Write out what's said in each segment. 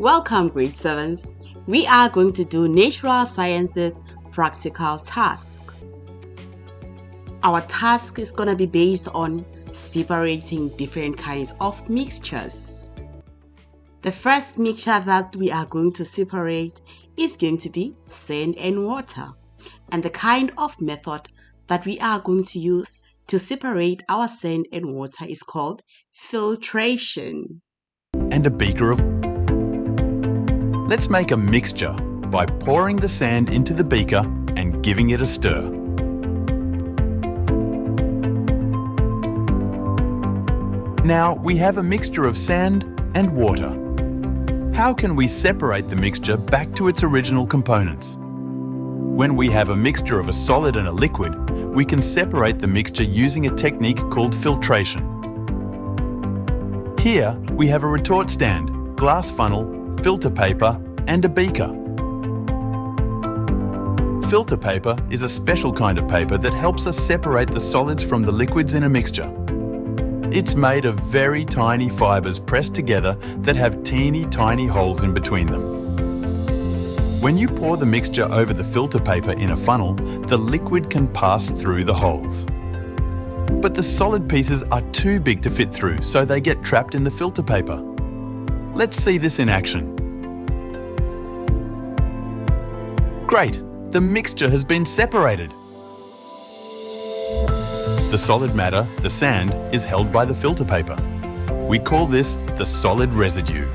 Welcome grade 7s. We are going to do natural sciences practical task. Our task is going to be based on separating different kinds of mixtures. The first mixture that we are going to separate is going to be sand and water. And the kind of method that we are going to use to separate our sand and water is called filtration. And a beaker of... Let's make a mixture by pouring the sand into the beaker and giving it a stir. Now we have a mixture of sand and water. How can we separate the mixture back to its original components? When we have a mixture of a solid and a liquid, we can separate the mixture using a technique called filtration. Here we have a retort stand, glass funnel, filter paper and a beaker. Filter paper is a special kind of paper that helps us separate the solids from the liquids in a mixture. It's made of very tiny fibres pressed together that have teeny tiny holes in between them. When you pour the mixture over the filter paper in a funnel, the liquid can pass through the holes. But the solid pieces are too big to fit through, so they get trapped in the filter paper. Let's see this in action. Great! The mixture has been separated. The solid matter, the sand, is held by the filter paper. We call this the solid residue.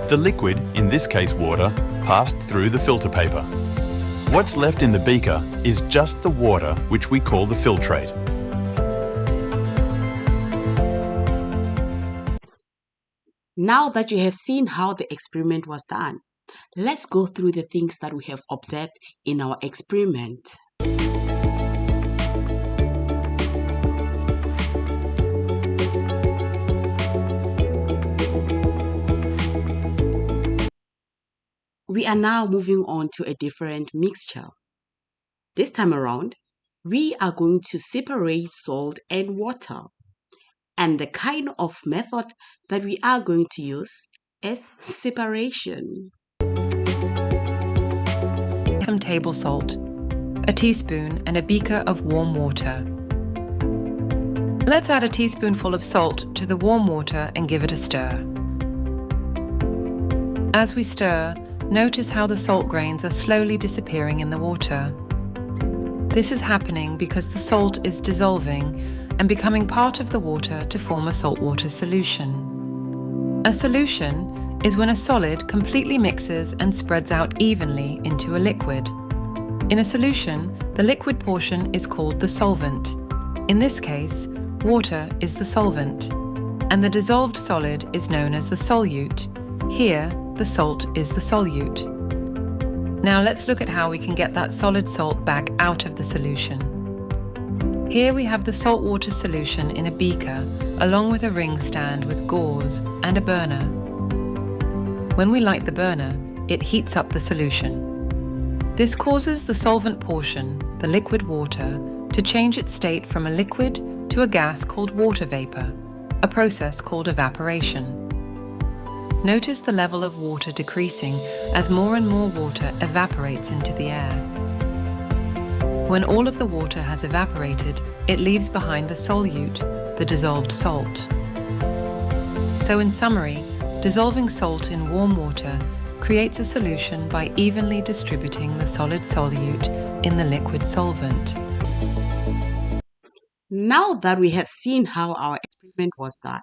The liquid, in this case water, passed through the filter paper. What's left in the beaker is just the water, which we call the filtrate. Now that you have seen how the experiment was done, let's go through the things that we have observed in our experiment. We are now moving on to a different mixture. This time around, we are going to separate salt and water. And the kind of method that we are going to use is separation. Some table salt, a teaspoon and a beaker of warm water. Let's add a teaspoonful of salt to the warm water and give it a stir. As we stir, notice how the salt grains are slowly disappearing in the water. This is happening because the salt is dissolving and becoming part of the water to form a saltwater solution. A solution is when a solid completely mixes and spreads out evenly into a liquid. In a solution, the liquid portion is called the solvent. In this case, water is the solvent, and the dissolved solid is known as the solute. Here, the salt is the solute. Now let's look at how we can get that solid salt back out of the solution. Here we have the saltwater solution in a beaker, along with a ring stand with gauze and a burner. When we light the burner, it heats up the solution. This causes the solvent portion, the liquid water, to change its state from a liquid to a gas called water vapor, a process called evaporation. Notice the level of water decreasing as more and more water evaporates into the air. When all of the water has evaporated, it leaves behind the solute, the dissolved salt. So in summary, dissolving salt in warm water creates a solution by evenly distributing the solid solute in the liquid solvent. Now that we have seen how our experiment was done,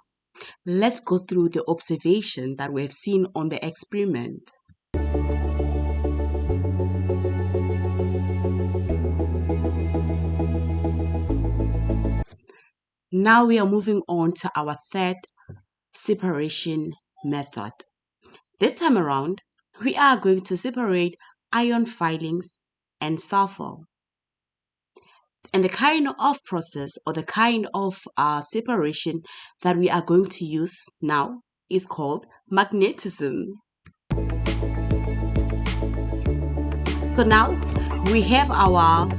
let's go through the observation that we have seen on the experiment. Now we are moving on to our third separation method. This time around, we are going to separate iron filings and sulfur. And the kind of process or the kind of separation that we are going to use now is called magnetism. So now we have our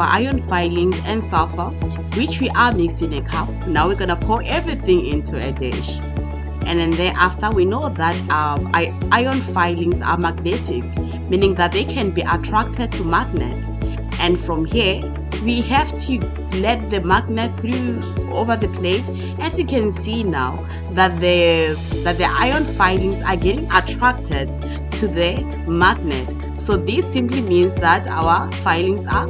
iron filings and sulfur, which we are mixing in a cup. Now we're going to pour everything into a dish. And then thereafter, we know that ion filings are magnetic, meaning that they can be attracted to magnet. And from here, we have to let the magnet through over the plate. As you can see now that the ion filings are getting attracted to the magnet. So this simply means that our filings are.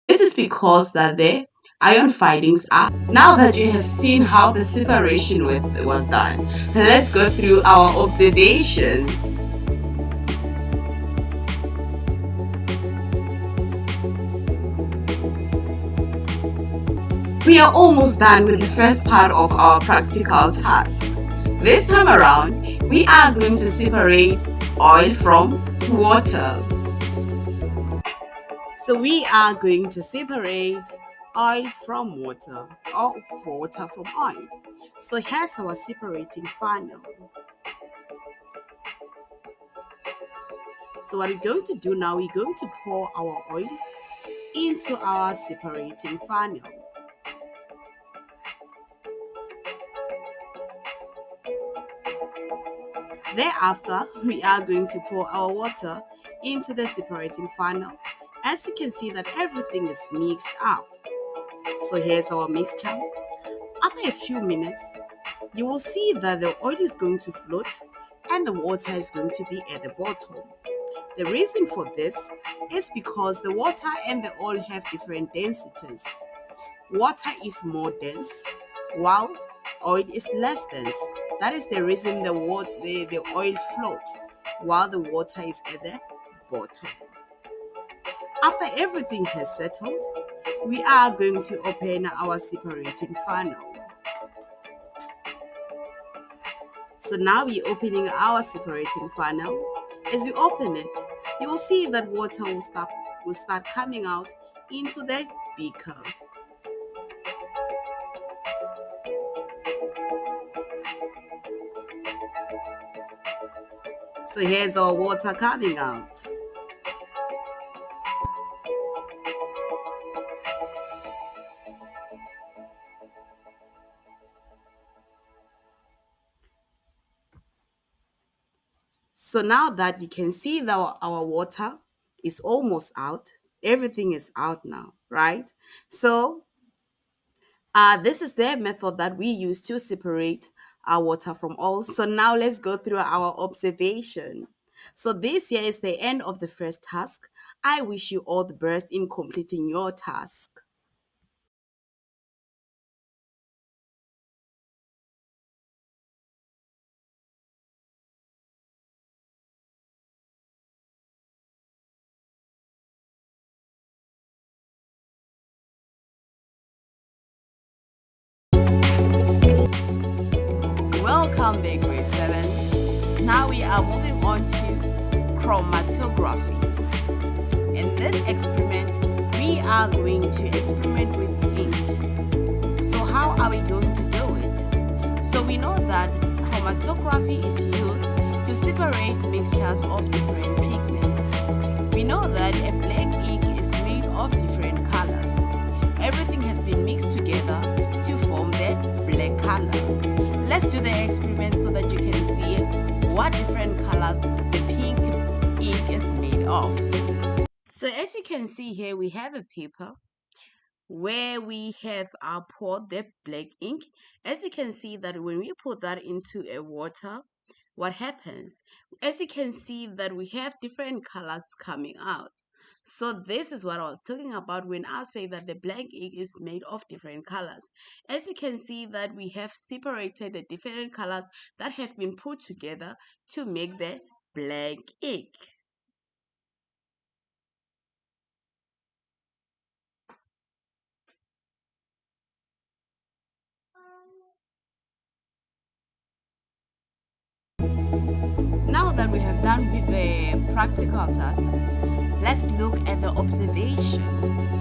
This is because that the ion filings are. Now that you have seen how the separation was done, let's go through our observations. We are almost done with the first part of our practical task. This time around, we are going to separate oil from water. So we are going to separate oil from water, or water from oil. So here's our separating funnel. So what we're going to do now, we're going to pour our oil into our separating funnel. Thereafter, we are going to pour our water into the separating funnel. As you can see that everything is mixed up. So here's our mixture. After a few minutes, you will see that the oil is going to float and the water is going to be at the bottom. The reason for this is because the water and the oil have different densities. Water is more dense, while oil is less dense. That is the reason the oil floats, while the water is at the bottom. After everything has settled, we are going to open our separating funnel. So now we're opening our separating funnel. As you open it, you will see that water will start coming out into the beaker. So here's our water coming out. So now that you can see that our water is almost out, everything is out now, right? So this is the method that we use to separate our water from oil. So now let's go through our observation. So this here is the end of the first task. I wish you all the best in completing your task. Welcome back, grade 7s. Now we are moving on to chromatography. In this experiment, we are going to experiment with ink. So how are we going to do it? So we know that chromatography is used to separate mixtures of different pigments. We know that a black ink is made of different colors. Everything has been mixed together to form the black color. Let's do the experiment so that you can see what different colors the pink ink is made of. So as you can see here, we have a paper where we have poured the black ink. As you can see that when we put that into a water, what happens? As you can see that we have different colors coming out. So this is what I was talking about when I say that the black ink is made of different colors. As you can see that we have separated the different colors that have been put together to make the black ink. Now that we have done with the practical task, let's look at the observations.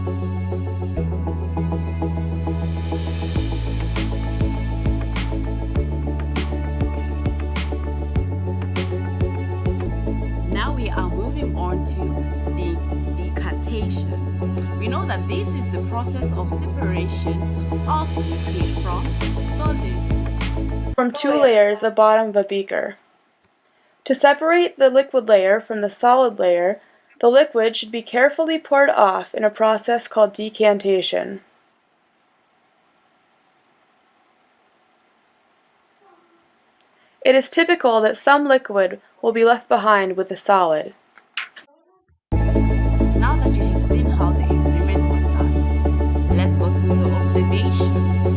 Now we are moving on to the decantation. We know that this is the process of separation of liquid from solid. form two layers at the bottom of a beaker. To separate the liquid layer from the solid layer, the liquid should be carefully poured off in a process called decantation. It is typical that some liquid will be left behind with the solid. Now that you have seen how the experiment was done, let's go through the observations.